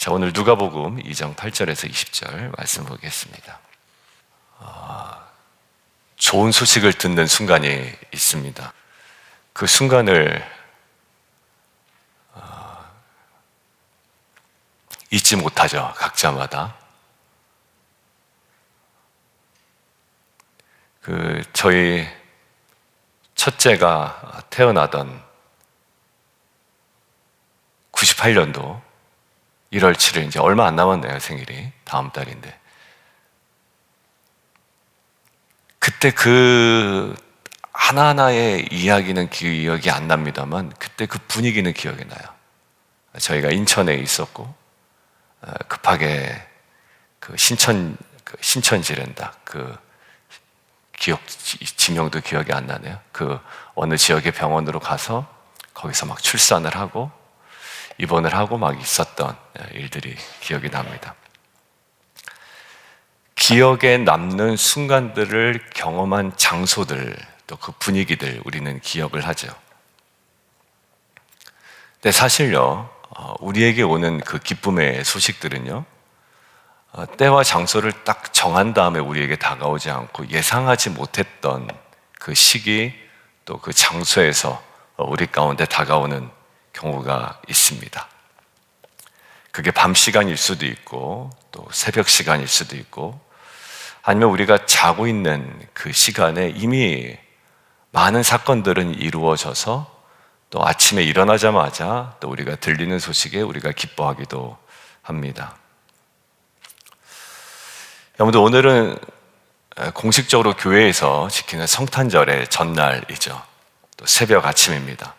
자, 오늘 누가복음 2장 8절에서 20절 말씀 보겠습니다. 좋은 소식을 듣는 순간이 있습니다. 그 순간을 잊지 못하죠, 각자마다. 저희 첫째가 태어나던 98년도 1월 7일, 이제 얼마 안 남았네요, 생일이. 다음 달인데. 그때 그 하나하나의 이야기는 기억이 안 납니다만, 그때 그 분위기는 기억이 나요. 저희가 인천에 있었고, 급하게 신천지랜다. 지명도 기억이 안 나네요. 어느 지역의 병원으로 가서 거기서 막 출산을 하고, 입원을 하고 막 있었던 일들이 기억이 납니다. 기억에 남는 순간들을 경험한 장소들, 또 그 분위기들 우리는 기억을 하죠. 근데 사실요, 우리에게 오는 그 기쁨의 소식들은요, 때와 장소를 딱 정한 다음에 우리에게 다가오지 않고 예상하지 못했던 그 시기, 또 그 장소에서 우리 가운데 다가오는 경우가 있습니다. 그게 밤 시간일 수도 있고, 또 새벽 시간일 수도 있고, 아니면 우리가 자고 있는 그 시간에 이미 많은 사건들은 이루어져서 또 아침에 일어나자마자 또 우리가 들리는 소식에 우리가 기뻐하기도 합니다. 여러분들, 오늘은 공식적으로 교회에서 지키는 성탄절의 전날이죠. 또 새벽 아침입니다.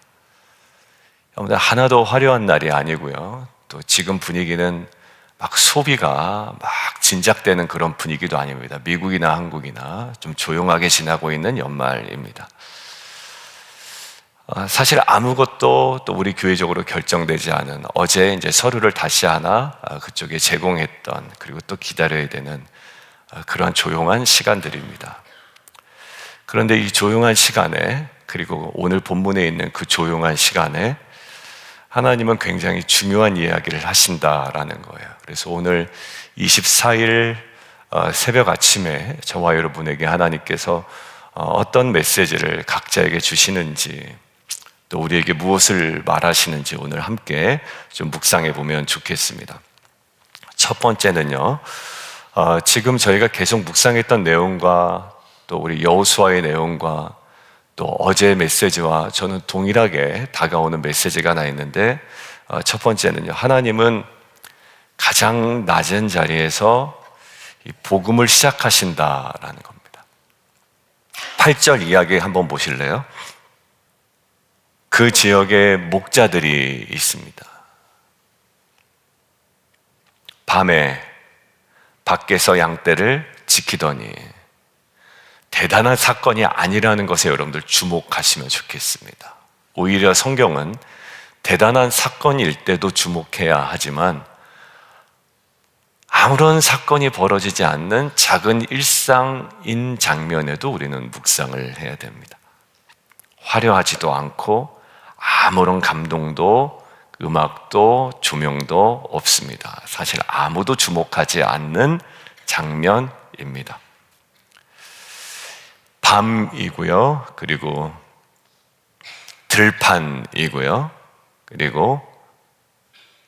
여러분들, 하나도 화려한 날이 아니고요. 또 지금 분위기는 막 소비가 막 진작되는 그런 분위기도 아닙니다. 미국이나 한국이나 좀 조용하게 지나고 있는 연말입니다. 사실 아무것도 또 우리 교회적으로 결정되지 않은, 어제 이제 서류를 다시 하나 그쪽에 제공했던, 그리고 또 기다려야 되는 그런 조용한 시간들입니다. 그런데 이 조용한 시간에, 그리고 오늘 본문에 있는 그 조용한 시간에 하나님은 굉장히 중요한 이야기를 하신다라는 거예요. 그래서 오늘 24일 새벽 아침에 저와 여러분에게 하나님께서 어떤 메시지를 각자에게 주시는지, 또 우리에게 무엇을 말하시는지 오늘 함께 좀 묵상해 보면 좋겠습니다. 첫 번째는요, 지금 저희가 계속 묵상했던 내용과 또 우리 여호수아의 내용과 또 어제의 메시지와 저는 동일하게 다가오는 메시지가 하나 있는데, 첫 번째는요, 하나님은 가장 낮은 자리에서 이 복음을 시작하신다라는 겁니다. 8절 이야기 한번 보실래요? 그 지역에 목자들이 있습니다. 밤에 밖에서 양떼를 지키더니, 대단한 사건이 아니라는 것에 여러분들 주목하시면 좋겠습니다. 오히려 성경은 대단한 사건일 때도 주목해야 하지만, 아무런 사건이 벌어지지 않는 작은 일상인 장면에도 우리는 묵상을 해야 됩니다. 화려하지도 않고 아무런 감동도 음악도 조명도 없습니다. 사실 아무도 주목하지 않는 장면입니다. 밤이고요, 그리고 들판이고요, 그리고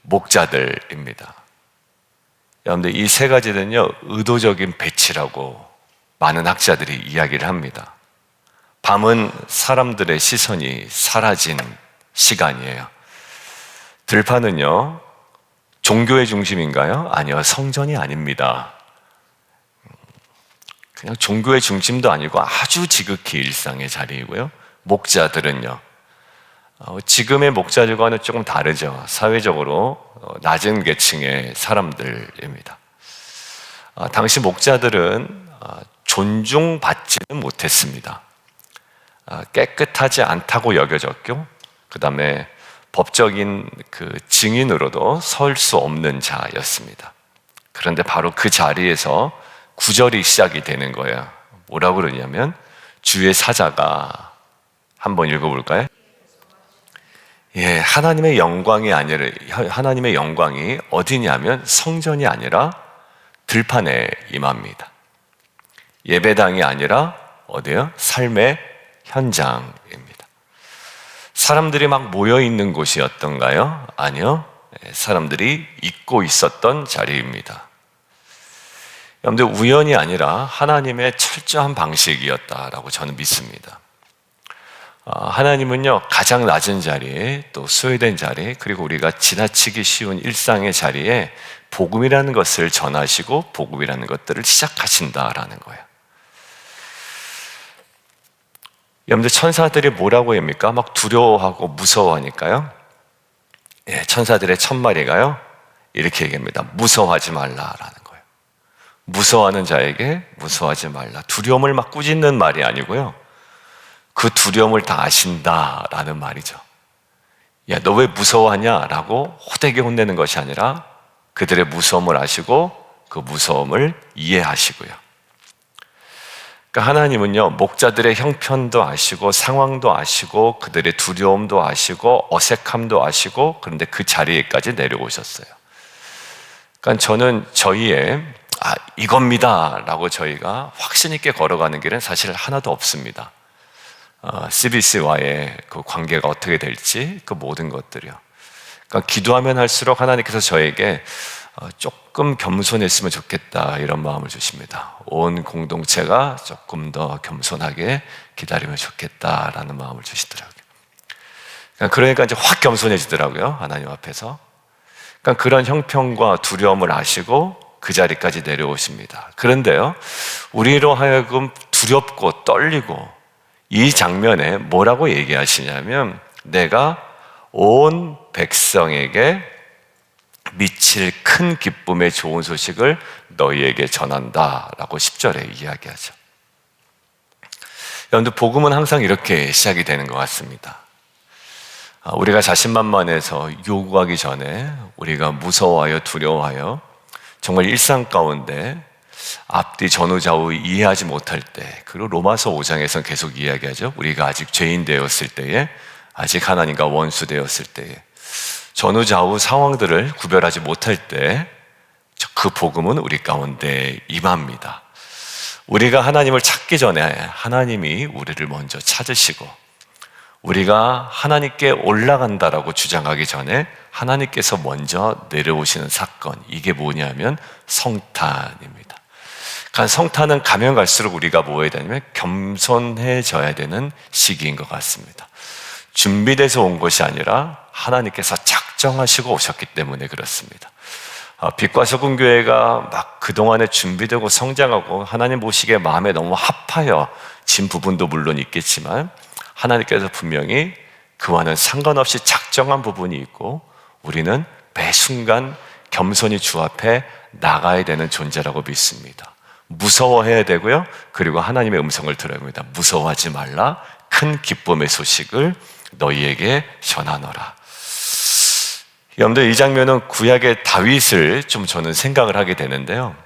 목자들입니다. 여러분들, 이 세 가지는요, 의도적인 배치라고 많은 학자들이 이야기를 합니다. 밤은 사람들의 시선이 사라진 시간이에요. 들판은요, 종교의 중심인가요? 아니요, 성전이 아닙니다. 그냥 종교의 중심도 아니고 아주 지극히 일상의 자리이고요. 목자들은요, 지금의 목자들과는 조금 다르죠. 사회적으로 낮은 계층의 사람들입니다. 당시 목자들은 존중받지는 못했습니다. 깨끗하지 않다고 여겨졌고, 그 다음에 법적인 그 증인으로도 설 수 없는 자였습니다. 그런데 바로 그 자리에서 구절이 시작이 되는 거예요. 뭐라고 그러냐면, 주의 사자가, 한번 읽어볼까요? 하나님의 영광이 아니라, 하나님의 영광이 어디냐면 성전이 아니라 들판에 임합니다. 예배당이 아니라 어디요? 삶의 현장입니다. 사람들이 막 모여 있는 곳이었던가요? 아니요. 사람들이 잊고 있었던 자리입니다. 여러분들, 우연이 아니라 하나님의 철저한 방식이었다라고 저는 믿습니다. 하나님은요, 가장 낮은 자리에, 또 소외된 자리, 그리고 우리가 지나치기 쉬운 일상의 자리에 복음이라는 것을 전하시고 복음이라는 것들을 시작하신다라는 거예요. 여러분들, 천사들이 뭐라고 합니까? 막 두려워하고 무서워하니까요. 천사들의 1000마리가요 이렇게 얘기합니다. 무서워하지 말라라는 거예요. 무서워하는 자에게 무서워하지 말라. 두려움을 막 꾸짖는 말이 아니고요, 그 두려움을 다 아신다라는 말이죠. 야, 너 왜 무서워하냐? 라고 호되게 혼내는 것이 아니라 그들의 무서움을 아시고 그 무서움을 이해하시고요. 그러니까 하나님은요, 목자들의 형편도 아시고 상황도 아시고 그들의 두려움도 아시고 어색함도 아시고, 그런데 그 자리에까지 내려오셨어요. 그러니까 저는 저희의 이겁니다 라고 저희가 확신 있게 걸어가는 길은 사실 하나도 없습니다. CBC와의 그 관계가 어떻게 될지, 그 모든 것들이요. 그러니까 기도하면 할수록 하나님께서 저에게 조금 겸손했으면 좋겠다 이런 마음을 주십니다. 온 공동체가 조금 더 겸손하게 기다리면 좋겠다라는 마음을 주시더라고요. 그러니까 이제 확 겸손해지더라고요, 하나님 앞에서. 그러니까 그런 형편과 두려움을 아시고 그 자리까지 내려오십니다. 그런데요, 우리로 하여금 두렵고 떨리고, 이 장면에 뭐라고 얘기하시냐면, 내가 온 백성에게 미칠 큰 기쁨의 좋은 소식을 너희에게 전한다 라고 10절에 이야기하죠. 여러분들, 복음은 항상 이렇게 시작이 되는 것 같습니다. 우리가 자신만만해서 요구하기 전에, 우리가 무서워하여 두려워하여 정말 일상 가운데 앞뒤 전후좌우 이해하지 못할 때, 그리고 로마서 5장에서는 계속 이야기하죠. 우리가 아직 죄인 되었을 때에, 아직 하나님과 원수 되었을 때에, 전후좌우 상황들을 구별하지 못할 때 그 복음은 우리 가운데 임합니다. 우리가 하나님을 찾기 전에 하나님이 우리를 먼저 찾으시고, 우리가 하나님께 올라간다라고 주장하기 전에 하나님께서 먼저 내려오시는 사건, 이게 뭐냐면 성탄입니다. 그러니까 성탄은 가면 갈수록 우리가 뭐해야 되냐면 겸손해져야 되는 시기인 것 같습니다. 준비돼서 온 것이 아니라 하나님께서 작정하시고 오셨기 때문에 그렇습니다. 빛과 소금 교회가 막 그동안에 준비되고 성장하고 하나님 보시기에 마음에 너무 합하여 진 부분도 물론 있겠지만, 하나님께서 분명히 그와는 상관없이 작정한 부분이 있고, 우리는 매 순간 겸손히 주 앞에 나가야 되는 존재라고 믿습니다. 무서워해야 되고요, 그리고 하나님의 음성을 들어야 합니다. 무서워하지 말라, 큰 기쁨의 소식을 너희에게 전하노라. 여러분들, 이 장면은 구약의 다윗을 좀 저는 생각을 하게 되는데요,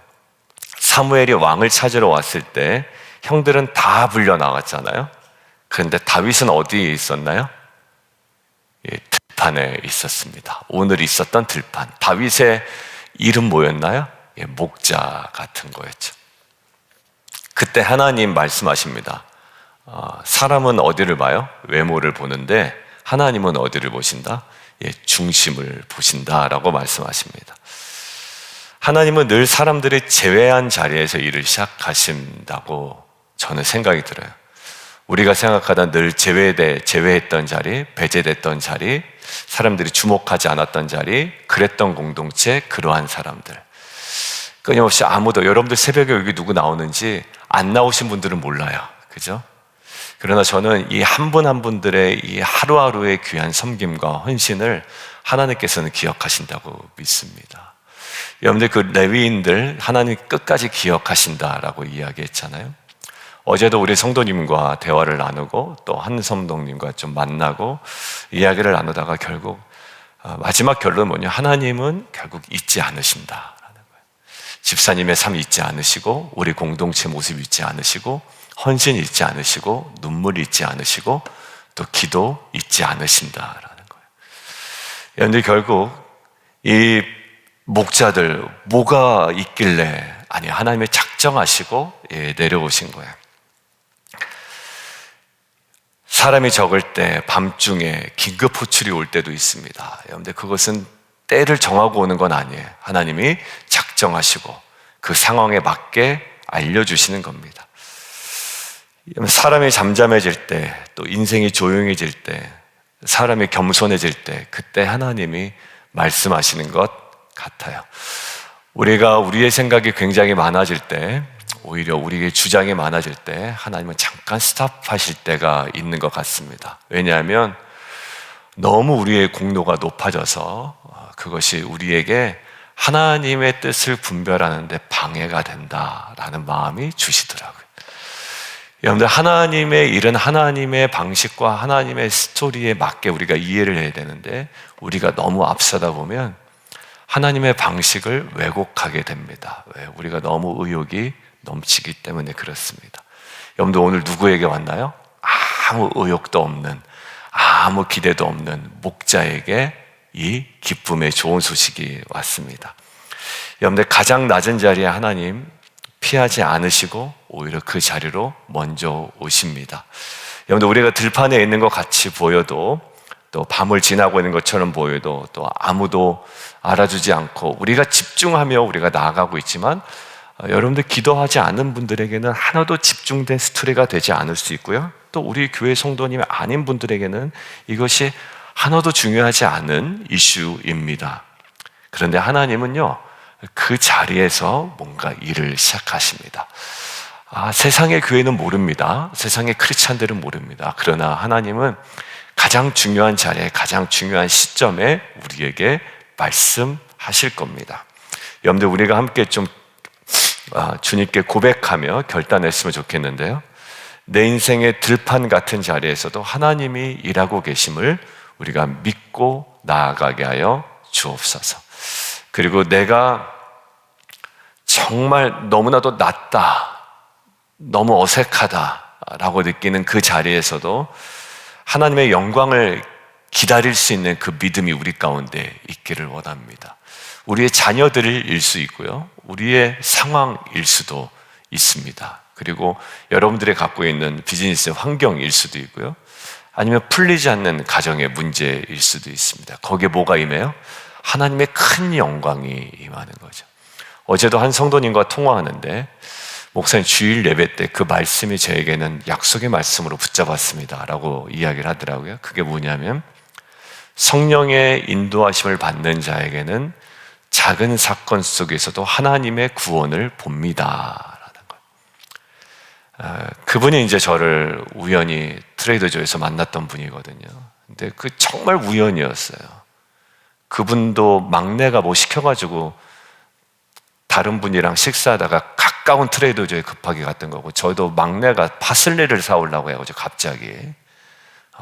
사무엘이 왕을 찾으러 왔을 때 형들은 다 불려 나갔잖아요. 그런데 다윗은 어디에 있었나요? 들판에 있었습니다. 오늘 있었던 들판. 다윗의 이름 뭐였나요? 목자 같은 거였죠. 그때 하나님 말씀하십니다. 사람은 어디를 봐요? 외모를 보는데 하나님은 어디를 보신다? 중심을 보신다라고 말씀하십니다. 하나님은 늘 사람들이 제외한 자리에서 일을 시작하신다고 저는 생각이 들어요. 우리가 생각하던 늘 제외했던 자리, 배제됐던 자리, 사람들이 주목하지 않았던 자리, 그랬던 공동체, 그러한 사람들. 끊임없이 아무도, 여러분들 새벽에 여기 누구 나오는지 안 나오신 분들은 몰라요. 그죠? 그러나 저는 이 한 분 한 분들의 이 하루하루의 귀한 섬김과 헌신을 하나님께서는 기억하신다고 믿습니다. 여러분들, 그 레위인들 하나님 끝까지 기억하신다라고 이야기했잖아요. 어제도 우리 성도님과 대화를 나누고 또 한 성도님과 좀 만나고 이야기를 나누다가 결국 마지막 결론은 뭐냐? 하나님은 결국 잊지 않으신다라는 거예요. 집사님의 삶 잊지 않으시고, 우리 공동체 모습 잊지 않으시고, 헌신 잊지 않으시고, 눈물 잊지 않으시고, 또 기도 잊지 않으신다라는 거예요. 여러분들 결국 이 목자들 뭐가 있길래 아니 하나님의 작정하시고 내려오신 거예요. 사람이 적을 때 밤중에 긴급 호출이 올 때도 있습니다. 여러분들 그것은 때를 정하고 오는 건 아니에요. 하나님이 작정하시고 그 상황에 맞게 알려주시는 겁니다. 사람이 잠잠해질 때, 또 인생이 조용해질 때, 사람이 겸손해질 때, 그때 하나님이 말씀하시는 것 같아요. 우리가 우리의 생각이 굉장히 많아질 때, 오히려 우리의 주장이 많아질 때 하나님은 잠깐 스탑하실 때가 있는 것 같습니다. 왜냐하면 너무 우리의 공로가 높아져서 그것이 우리에게 하나님의 뜻을 분별하는 데 방해가 된다라는 마음이 주시더라고요. 여러분들 하나님의 일은 하나님의 방식과 하나님의 스토리에 맞게 우리가 이해를 해야 되는데 우리가 너무 앞서다 보면 하나님의 방식을 왜곡하게 됩니다. 왜? 우리가 너무 의욕이 넘치기 때문에 그렇습니다. 여러분들 오늘 누구에게 왔나요? 아무 의욕도 없는, 아무 기대도 없는 목자에게 이 기쁨의 좋은 소식이 왔습니다. 여러분들 가장 낮은 자리에 하나님 피하지 않으시고 오히려 그 자리로 먼저 오십니다. 여러분들 우리가 들판에 있는 것 같이 보여도 또 밤을 지나고 있는 것처럼 보여도 또 아무도 알아주지 않고 우리가 집중하며 우리가 나아가고 있지만 여러분들 기도하지 않은 분들에게는 하나도 집중된 스토리가 되지 않을 수 있고요. 또 우리 교회 성도님이 아닌 분들에게는 이것이 하나도 중요하지 않은 이슈입니다. 그런데 하나님은요, 그 자리에서 뭔가 일을 시작하십니다. 세상의 교회는 모릅니다. 세상의 크리스찬들은 모릅니다. 그러나 하나님은 가장 중요한 자리에 가장 중요한 시점에 우리에게 말씀하실 겁니다. 여러분들 우리가 함께 좀 주님께 고백하며 결단했으면 좋겠는데요. 내 인생의 들판 같은 자리에서도 하나님이 일하고 계심을 우리가 믿고 나아가게 하여 주옵소서. 그리고 내가 정말 너무나도 낮다, 너무 어색하다라고 느끼는 그 자리에서도 하나님의 영광을 기다릴 수 있는 그 믿음이 우리 가운데 있기를 원합니다. 우리의 자녀들일 수 있고요. 우리의 상황일 수도 있습니다. 그리고 여러분들이 갖고 있는 비즈니스 환경일 수도 있고요. 아니면 풀리지 않는 가정의 문제일 수도 있습니다. 거기에 뭐가 임해요? 하나님의 큰 영광이 임하는 거죠. 어제도 한 성도님과 통화하는데 목사님 주일 예배 때 그 말씀이 저에게는 약속의 말씀으로 붙잡았습니다 라고 이야기를 하더라고요. 그게 뭐냐면 성령의 인도하심을 받는 자에게는 작은 사건 속에서도 하나님의 구원을 봅니다 라는 거예요. 그분이 이제 저를 우연히 트레이더조에서 만났던 분이거든요. 근데 그 정말 우연이었어요. 그분도 막내가 뭐 시켜가지고 다른 분이랑 식사하다가 가까운 트레이더조에 급하게 갔던 거고, 저도 막내가 파슬리를 사오려고 해가지고 갑자기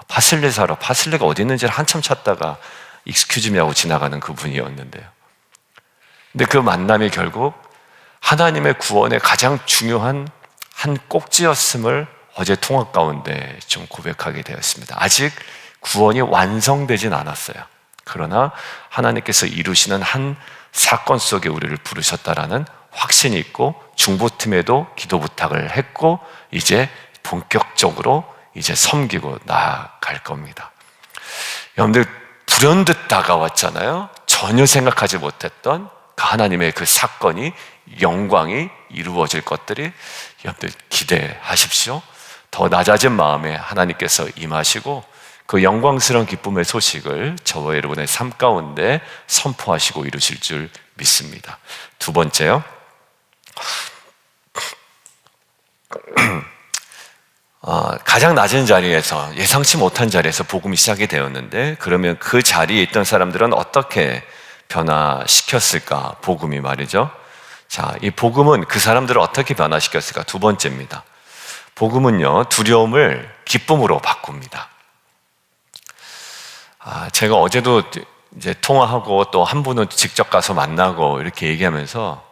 파슬리 사러, 파슬리가 어디 있는지를 한참 찾다가 익스큐즈 미 하고 지나가는 그분이었는데요. 근데 그 만남이 결국 하나님의 구원의 가장 중요한 한 꼭지였음을 어제 통화 가운데 좀 고백하게 되었습니다. 아직 구원이 완성되진 않았어요. 그러나 하나님께서 이루시는 한 사건 속에 우리를 부르셨다라는 확신이 있고, 중보팀에도 기도 부탁을 했고, 이제 본격적으로 이제 섬기고 나아갈 겁니다. 여러분들 불현듯 다가왔잖아요. 전혀 생각하지 못했던 하나님의 그 사건이, 영광이 이루어질 것들이 여러분들 기대하십시오. 더 낮아진 마음에 하나님께서 임하시고 그 영광스러운 기쁨의 소식을 저와 여러분의 삶 가운데 선포하시고 이루실 줄 믿습니다. 두 번째요. 가장 낮은 자리에서, 예상치 못한 자리에서 복음이 시작이 되었는데, 그러면 그 자리에 있던 사람들은 어떻게 변화시켰을까? 복음이 말이죠. 자, 이 복음은 그 사람들을 어떻게 변화시켰을까? 두 번째입니다. 복음은요, 두려움을 기쁨으로 바꿉니다. 제가 어제도 이제 통화하고 또 한 분은 직접 가서 만나고 이렇게 얘기하면서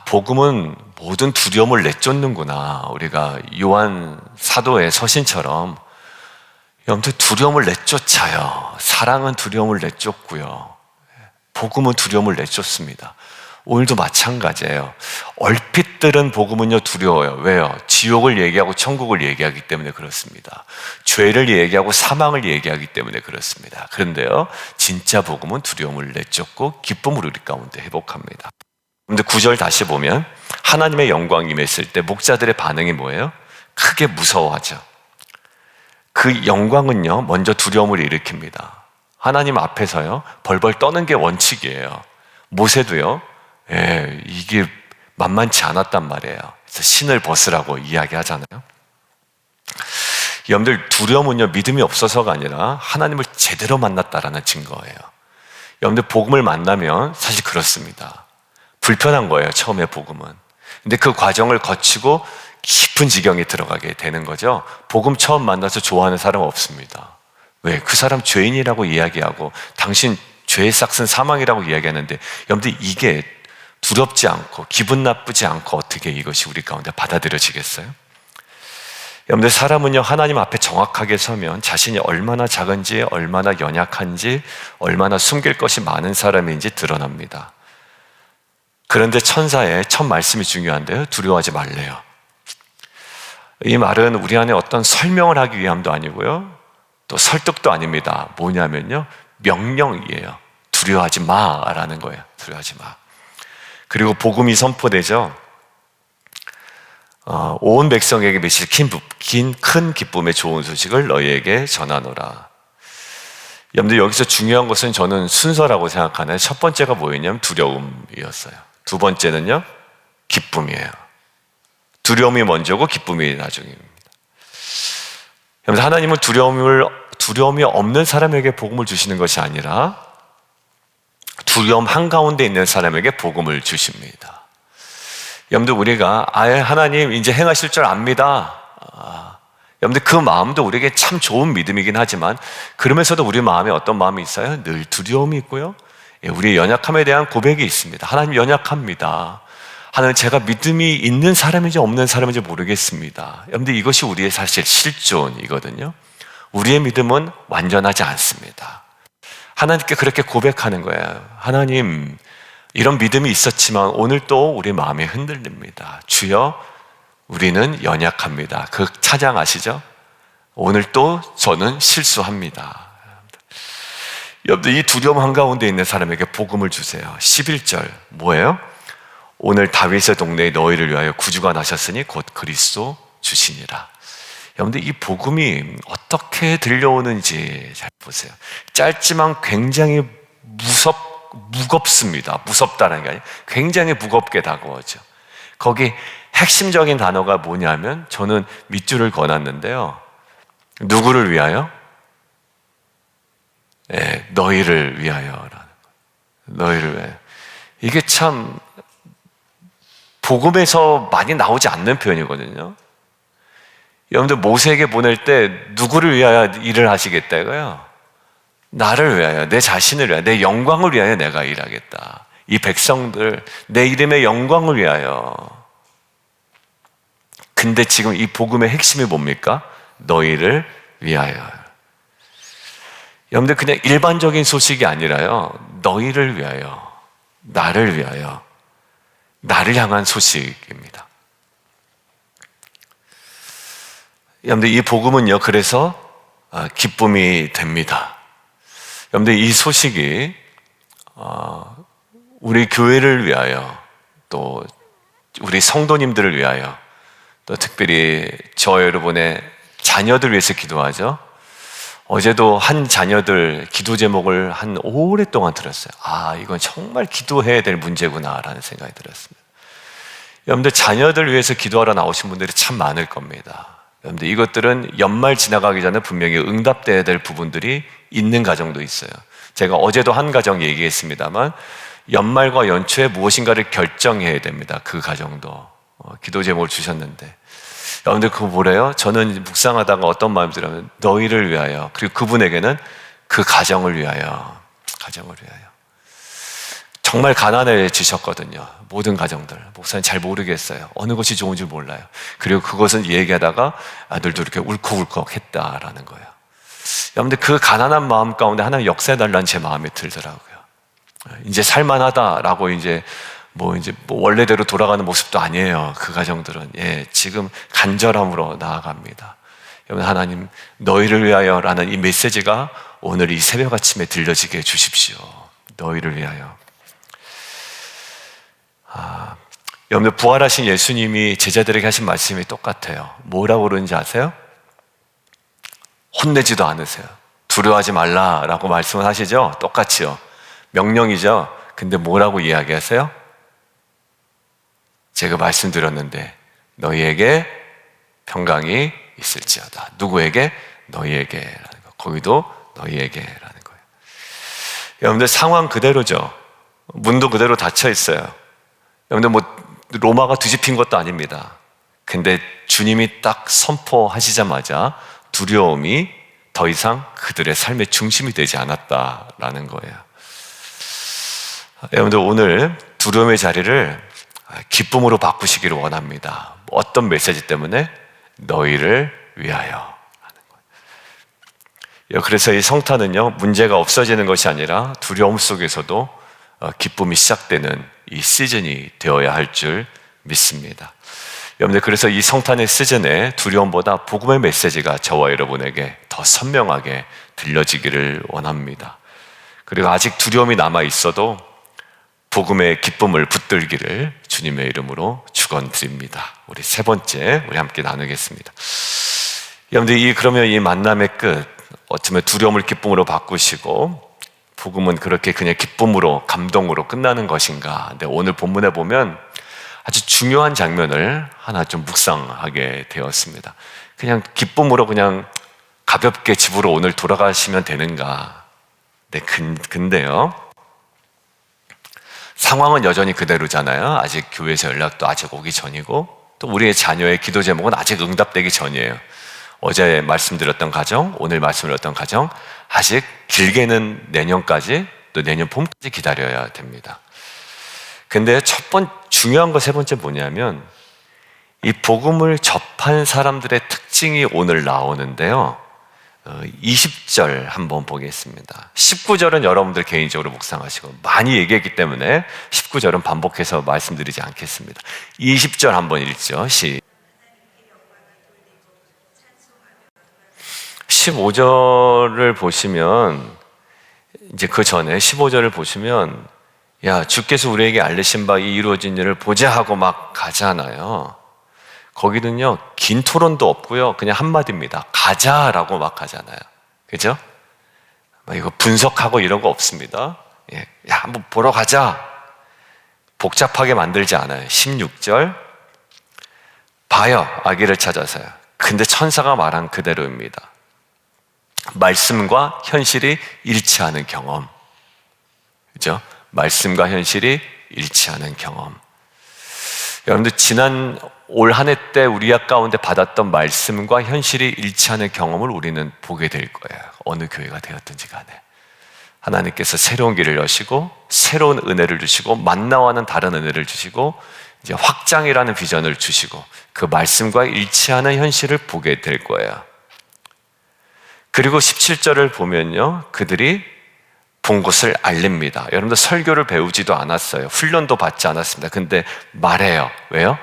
복음은 모든 두려움을 내쫓는구나. 우리가 요한 사도의 서신처럼 여러분들 두려움을 내쫓아요. 사랑은 두려움을 내쫓고요. 복음은 두려움을 내쫓습니다. 오늘도 마찬가지예요. 얼핏 들은 복음은요 두려워요. 왜요? 지옥을 얘기하고 천국을 얘기하기 때문에 그렇습니다. 죄를 얘기하고 사망을 얘기하기 때문에 그렇습니다. 그런데요 진짜 복음은 두려움을 내쫓고 기쁨을 우리 가운데 회복합니다. 그런데 9절 다시 보면 하나님의 영광이 임했을 때 목자들의 반응이 뭐예요? 크게 무서워하죠. 그 영광은요 먼저 두려움을 일으킵니다. 하나님 앞에서요 벌벌 떠는 게 원칙이에요. 모세도요 이게 만만치 않았단 말이에요. 그래서 신을 벗으라고 이야기하잖아요. 여러분들 두려움은요 믿음이 없어서가 아니라 하나님을 제대로 만났다라는 증거예요. 여러분들 복음을 만나면 사실 그렇습니다. 불편한 거예요 처음에 복음은. 근데 그 과정을 거치고 깊은 지경에 들어가게 되는 거죠. 복음 처음 만나서 좋아하는 사람 없습니다. 왜? 그 사람 죄인이라고 이야기하고 당신 죄의 삭은 사망이라고 이야기하는데 여러분들 이게 두렵지 않고 기분 나쁘지 않고 어떻게 이것이 우리 가운데 받아들여지겠어요? 여러분들 사람은요 하나님 앞에 정확하게 서면 자신이 얼마나 작은지 얼마나 연약한지 얼마나 숨길 것이 많은 사람인지 드러납니다. 그런데 천사의 첫 말씀이 중요한데요 두려워하지 말래요. 이 말은 우리 안에 어떤 설명을 하기 위함도 아니고요 또 설득도 아닙니다. 뭐냐면요 명령이에요. 두려워하지 마라는 거예요. 두려워하지 마. 그리고 복음이 선포되죠. 온 백성에게 미칠 큰 기쁨의 좋은 소식을 너희에게 전하노라. 여러분들 여기서 중요한 것은 저는 순서라고 생각하나요? 첫 번째가 뭐였냐면 두려움이었어요. 두 번째는요 기쁨이에요. 두려움이 먼저고 기쁨이 나중입니다. 여러분 하나님은 두려움이 없는 사람에게 복음을 주시는 것이 아니라 두려움 한가운데 있는 사람에게 복음을 주십니다. 여러분들 우리가 하나님 이제 행하실 줄 압니다. 여러분들 그 마음도 우리에게 참 좋은 믿음이긴 하지만 그러면서도 우리 마음에 어떤 마음이 있어요? 늘 두려움이 있고요. 우리의 연약함에 대한 고백이 있습니다. 하나님 연약합니다. 하나님 제가 믿음이 있는 사람인지 없는 사람인지 모르겠습니다. 여러분들 이것이 우리의 사실 실존이거든요. 우리의 믿음은 완전하지 않습니다. 하나님께 그렇게 고백하는 거예요. 하나님 이런 믿음이 있었지만 오늘 또 우리 마음이 흔들립니다. 주여 우리는 연약합니다. 그 찬양 아시죠? 오늘 또 저는 실수합니다. 여러분들 이 두려움 한가운데 있는 사람에게 복음을 주세요. 11절 뭐예요? 오늘 다윗의 동네에 너희를 위하여 구주가 나셨으니 곧 그리스도 주시니라. 여러분들 이 복음이 어떻게 들려오는지 잘 보세요. 짧지만 굉장히 무겁습니다. 무섭다는 게 아니라 굉장히 무겁게 다가오죠. 거기 핵심적인 단어가 뭐냐면 저는 밑줄을 그어놨는데요. 누구를 위하여? 네, 너희를 위하여라는 거예요. 너희를 위하여. 이게 참 복음에서 많이 나오지 않는 표현이거든요. 여러분들 모세에게 보낼 때 누구를 위하여 일을 하시겠다 이거요? 나를 위하여, 내 자신을 위하여, 내 영광을 위하여 내가 일하겠다. 이 백성들 내 이름의 영광을 위하여. 근데 지금 이 복음의 핵심이 뭡니까? 너희를 위하여. 여러분들 그냥 일반적인 소식이 아니라요. 너희를 위하여, 나를 위하여, 나를 향한 소식입니다. 여러분들 이 복음은요 그래서 기쁨이 됩니다. 여러분들 이 소식이 우리 교회를 위하여 또 우리 성도님들을 위하여 또 특별히 저 여러분의 자녀들 위해서 기도하죠. 어제도 한 자녀들 기도 제목을 한 오랫동안 들었어요. 이건 정말 기도해야 될 문제구나라는 생각이 들었습니다. 여러분들 자녀들 위해서 기도하러 나오신 분들이 참 많을 겁니다. 여러분들 이것들은 연말 지나가기 전에 분명히 응답돼야 될 부분들이 있는 가정도 있어요. 제가 어제도 한 가정 얘기했습니다만 연말과 연초에 무엇인가를 결정해야 됩니다. 그 가정도 기도 제목을 주셨는데 여러분들 그거 뭐래요? 저는 묵상하다가 어떤 마음이 들냐면 너희를 위하여, 그리고 그분에게는 그 가정을 위하여, 가정을 위하여. 정말 가난해지셨거든요. 모든 가정들. 목사님 잘 모르겠어요. 어느 것이 좋은지 몰라요. 그리고 그것은 얘기하다가 아들도 이렇게 울컥울컥 했다라는 거예요. 여러분들 그 가난한 마음 가운데 하나님 역사해달라는 제 마음이 들더라고요. 이제 살만하다라고 이제 뭐 원래대로 돌아가는 모습도 아니에요. 그 가정들은 지금 간절함으로 나아갑니다. 여러분, 하나님 너희를 위하여라는 이 메시지가 오늘 이 새벽 아침에 들려지게 해주십시오. 너희를 위하여. 여러분들, 부활하신 예수님이 제자들에게 하신 말씀이 똑같아요. 뭐라고 그러는지 아세요? 혼내지도 않으세요. 두려워하지 말라라고 말씀을 하시죠? 똑같이요. 명령이죠. 근데 뭐라고 이야기하세요? 제가 말씀드렸는데 너희에게 평강이 있을지어다. 누구에게? 너희에게라는 거. 거기도 너희에게라는 거예요. 여러분들, 상황 그대로죠. 문도 그대로 닫혀 있어요. 여러분들, 로마가 뒤집힌 것도 아닙니다. 근데 주님이 딱 선포하시자마자 두려움이 더 이상 그들의 삶의 중심이 되지 않았다라는 거예요. 여러분들, 오늘 두려움의 자리를 기쁨으로 바꾸시기를 원합니다. 어떤 메시지 때문에? 너희를 위하여 하는 거예요. 그래서 이 성탄은요, 문제가 없어지는 것이 아니라 두려움 속에서도 기쁨이 시작되는 이 시즌이 되어야 할 줄 믿습니다. 여러분들, 그래서 이 성탄의 시즌에 두려움보다 복음의 메시지가 저와 여러분에게 더 선명하게 들려지기를 원합니다. 그리고 아직 두려움이 남아 있어도 복음의 기쁨을 붙들기를 주님의 이름으로 축원드립니다. 우리 세 번째, 우리 함께 나누겠습니다. 여러분들, 그러면 이 만남의 끝, 어쩌면 두려움을 기쁨으로 바꾸시고 복음은 그렇게 그냥 기쁨으로, 감동으로 끝나는 것인가? 근데 오늘 본문에 보면 아주 중요한 장면을 하나 좀 묵상하게 되었습니다. 그냥 기쁨으로 그냥 가볍게 집으로 오늘 돌아가시면 되는가? 네, 근데요, 상황은 여전히 그대로잖아요. 아직 교회에서 연락도 아직 오기 전이고, 또 우리의 자녀의 기도 제목은 아직 응답되기 전이에요. 어제 말씀드렸던 가정, 오늘 말씀드렸던 가정, 아직 길게는 내년까지, 또 내년 봄까지 기다려야 됩니다. 근데 중요한 거 세 번째 뭐냐면, 이 복음을 접한 사람들의 특징이 오늘 나오는데요. 20절 한번 보겠습니다. 19절은 여러분들 개인적으로 묵상하시고, 많이 얘기했기 때문에 19절은 반복해서 말씀드리지 않겠습니다. 20절 한번 읽죠. 15절을 보시면, 이제 그 전에 15절을 보시면, 야, 주께서 우리에게 알리신 바 이 이루어진 일을 보자 하고 막 가잖아요. 거기는요, 긴 토론도 없고요, 그냥 한마디입니다. 가자라고 막 하잖아요. 그죠? 이거 분석하고 이런 거 없습니다. 야, 한번 보러 가자. 복잡하게 만들지 않아요. 16절, 봐요, 아기를 찾아서요. 근데 천사가 말한 그대로입니다. 말씀과 현실이 일치하는 경험. 그죠? 말씀과 현실이 일치하는 경험. 여러분들, 지난 올 한 해 때 우리 가운데 받았던 말씀과 현실이 일치하는 경험을 우리는 보게 될 거예요. 어느 교회가 되었든지 간에. 하나님께서 새로운 길을 여시고, 새로운 은혜를 주시고, 만나와는 다른 은혜를 주시고, 이제 확장이라는 비전을 주시고, 그 말씀과 일치하는 현실을 보게 될 거예요. 그리고 17절을 보면요, 그들이 본 것을 알립니다. 여러분들, 설교를 배우지도 않았어요. 훈련도 받지 않았습니다. 근데 말해요. 왜요?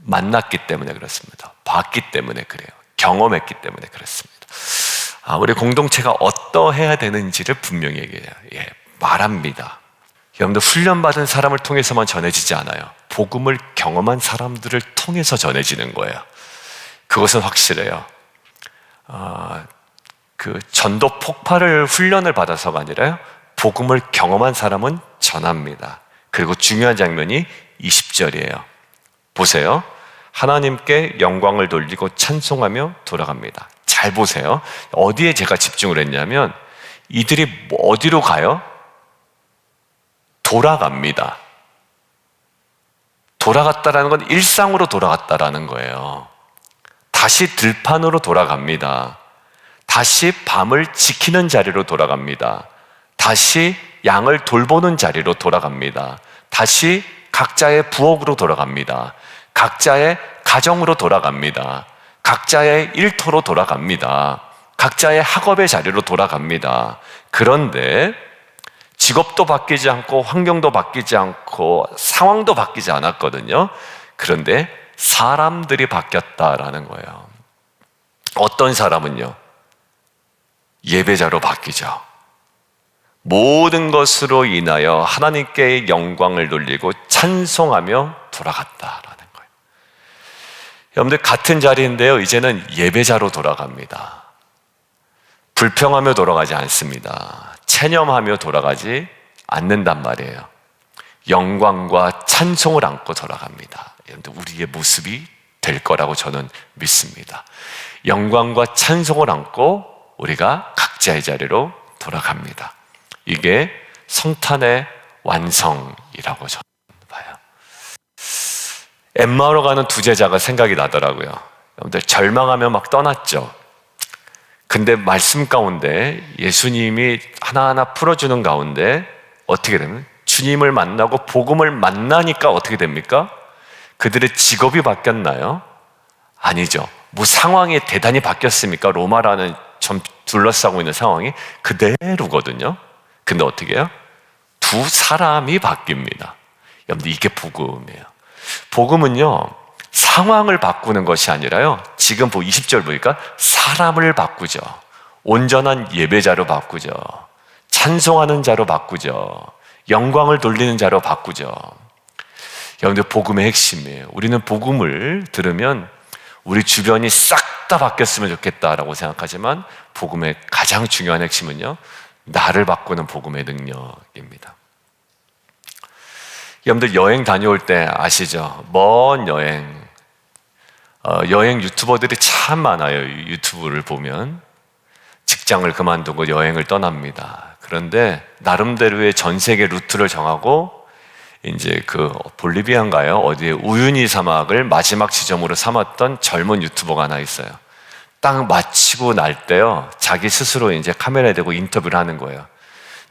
만났기 때문에 그렇습니다. 봤기 때문에 그래요. 경험했기 때문에 그렇습니다. 우리 공동체가 어떠해야 되는지를 분명히 얘기해요. 말합니다. 여러분들, 훈련받은 사람을 통해서만 전해지지 않아요. 복음을 경험한 사람들을 통해서 전해지는 거예요. 그것은 확실해요. 그 전도 폭발을 훈련을 받아서가 아니라요, 복음을 경험한 사람은 전합니다. 그리고 중요한 장면이 20절이에요. 보세요. 하나님께 영광을 돌리고 찬송하며 돌아갑니다. 잘 보세요. 어디에 제가 집중을 했냐면, 이들이 어디로 가요? 돌아갑니다. 돌아갔다라는 건 일상으로 돌아갔다라는 거예요. 다시 들판으로 돌아갑니다. 다시 밤을 지키는 자리로 돌아갑니다. 다시 양을 돌보는 자리로 돌아갑니다. 다시 각자의 부엌으로 돌아갑니다. 각자의 가정으로 돌아갑니다. 각자의 일터로 돌아갑니다. 각자의 학업의 자리로 돌아갑니다. 그런데 직업도 바뀌지 않고 환경도 바뀌지 않고 상황도 바뀌지 않았거든요. 그런데 사람들이 바뀌었다라는 거예요. 어떤 사람은요, 예배자로 바뀌죠. 모든 것으로 인하여 하나님께 영광을 돌리고 찬송하며 돌아갔다라는 거예요. 여러분들 같은 자리인데요, 이제는 예배자로 돌아갑니다. 불평하며 돌아가지 않습니다. 체념하며 돌아가지 않는단 말이에요. 영광과 찬송을 안고 돌아갑니다. 여러분들, 우리의 모습이 될 거라고 저는 믿습니다. 영광과 찬송을 안고 우리가 각자의 자리로 돌아갑니다. 이게 성탄의 완성이라고 저는 봐요. 엠마오로 가는 두 제자가 생각이 나더라고요. 여러분들, 절망하며 막 떠났죠. 근데 말씀 가운데 예수님이 하나하나 풀어주는 가운데 어떻게 되면 주님을 만나고 복음을 만나니까 어떻게 됩니까? 그들의 직업이 바뀌었나요? 아니죠. 뭐 상황이 대단히 바뀌었습니까? 로마라는 둘러싸고 있는 상황이 그대로거든요. 근데 어떻게 해요? 두 사람이 바뀝니다. 여러분들, 이게 복음이에요. 복음은요, 상황을 바꾸는 것이 아니라요, 지금 20절 보니까 사람을 바꾸죠. 온전한 예배자로 바꾸죠. 찬송하는 자로 바꾸죠. 영광을 돌리는 자로 바꾸죠. 여러분들, 복음의 핵심이에요. 우리는 복음을 들으면 우리 주변이 싹 다 바뀌었으면 좋겠다라고 생각하지만 복음의 가장 중요한 핵심은요, 나를 바꾸는 복음의 능력입니다. 여러분들, 여행 다녀올 때 아시죠? 먼 여행, 여행 유튜버들이 참 많아요. 유튜브를 보면 직장을 그만두고 여행을 떠납니다. 그런데 나름대로의 전 세계 루트를 정하고 이제 그 볼리비아인가요? 어디에 우유니 사막을 마지막 지점으로 삼았던 젊은 유튜버가 하나 있어요. 딱 마치고 날 때요, 자기 스스로 이제 카메라에 대고 인터뷰를 하는 거예요.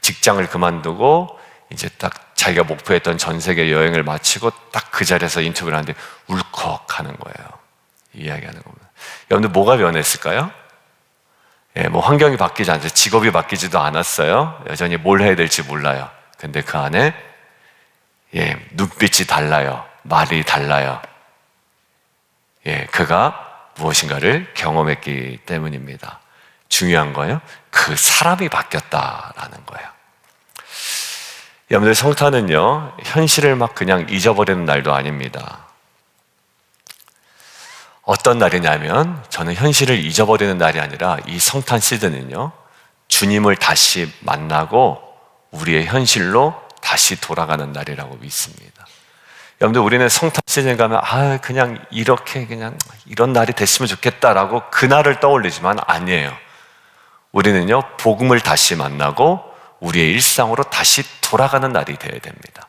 직장을 그만두고 이제 딱 자기가 목표했던 전 세계 여행을 마치고 딱 그 자리에서 인터뷰를 하는데 울컥하는 거예요. 이야기하는 겁니다. 여러분들, 뭐가 변했을까요? 뭐 환경이 바뀌지 않았어요. 직업이 바뀌지도 않았어요. 여전히 뭘 해야 될지 몰라요. 근데 그 안에 눈빛이 달라요. 말이 달라요. 그가 무엇인가를 경험했기 때문입니다. 중요한 거예요, 그 사람이 바뀌었다라는 거예요. 여러분들, 성탄은요, 현실을 막 그냥 잊어버리는 날도 아닙니다. 어떤 날이냐면, 저는 현실을 잊어버리는 날이 아니라 이 성탄 시즌은요, 주님을 다시 만나고 우리의 현실로 다시 돌아가는 날이라고 믿습니다. 여러분들, 우리는 성탄 시즌 가면 그냥 이렇게 그냥 이런 날이 됐으면 좋겠다라고 그날을 떠올리지만 아니에요. 우리는요, 복음을 다시 만나고 우리의 일상으로 다시 돌아가는 날이 되어야 됩니다.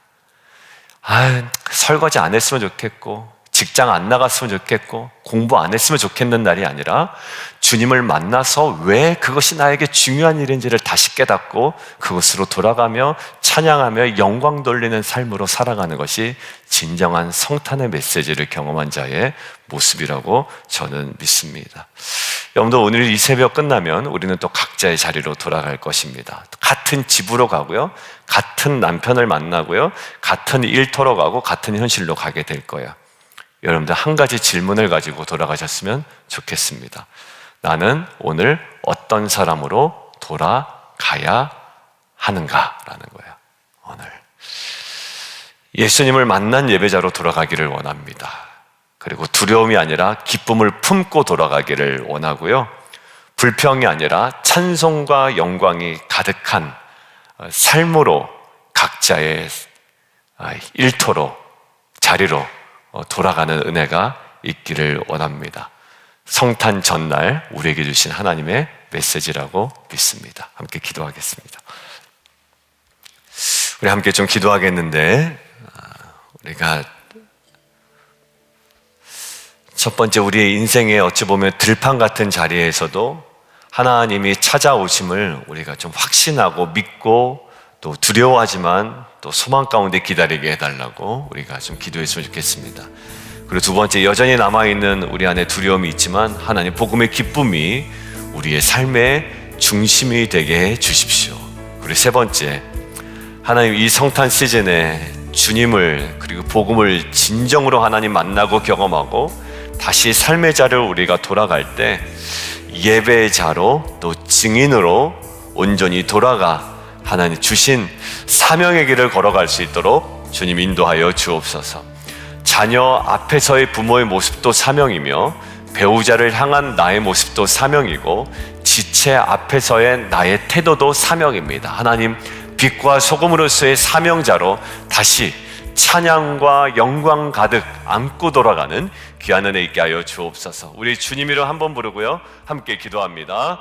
설거지 안 했으면 좋겠고 직장 안 나갔으면 좋겠고 공부 안 했으면 좋겠는 날이 아니라 주님을 만나서 왜 그것이 나에게 중요한 일인지를 다시 깨닫고 그것으로 돌아가며 찬양하며 영광 돌리는 삶으로 살아가는 것이 진정한 성탄의 메시지를 경험한 자의 모습이라고 저는 믿습니다. 여러분들, 오늘 이 새벽 끝나면 우리는 또 각자의 자리로 돌아갈 것입니다. 같은 집으로 가고요, 같은 남편을 만나고요, 같은 일터로 가고 같은 현실로 가게 될 거예요. 여러분들, 한 가지 질문을 가지고 돌아가셨으면 좋겠습니다. 나는 오늘 어떤 사람으로 돌아가야 하는가라는 거예요. 오늘 예수님을 만난 예배자로 돌아가기를 원합니다. 그리고 두려움이 아니라 기쁨을 품고 돌아가기를 원하고요, 불평이 아니라 찬송과 영광이 가득한 삶으로 각자의 일터로, 자리로 돌아가는 은혜가 있기를 원합니다. 성탄 전날 우리에게 주신 하나님의 메시지라고 믿습니다. 함께 기도하겠습니다. 우리 함께 좀 기도하겠는데, 우리가 첫 번째, 우리의 인생에 어찌 보면 들판 같은 자리에서도 하나님이 찾아오심을 우리가 좀 확신하고 믿고 또 두려워하지만 또 소망 가운데 기다리게 해달라고 우리가 좀 기도했으면 좋겠습니다. 그리고 두 번째, 여전히 남아있는 우리 안에 두려움이 있지만 하나님 복음의 기쁨이 우리의 삶의 중심이 되게 해 주십시오. 그리고 세 번째, 하나님 이 성탄 시즌에 주님을 그리고 복음을 진정으로 하나님 만나고 경험하고 다시 삶의 자리로 우리가 돌아갈 때 예배자로 또 증인으로 온전히 돌아가 하나님 주신 사명의 길을 걸어갈 수 있도록 주님 인도하여 주옵소서. 자녀 앞에서의 부모의 모습도 사명이며 배우자를 향한 나의 모습도 사명이고 지체 앞에서의 나의 태도도 사명입니다. 하나님 빛과 소금으로서의 사명자로 다시 찬양과 영광 가득 안고 돌아가는 귀한 은혜 있게 하여 주옵소서. 우리 주님 이름 한번 부르고요 함께 기도합니다.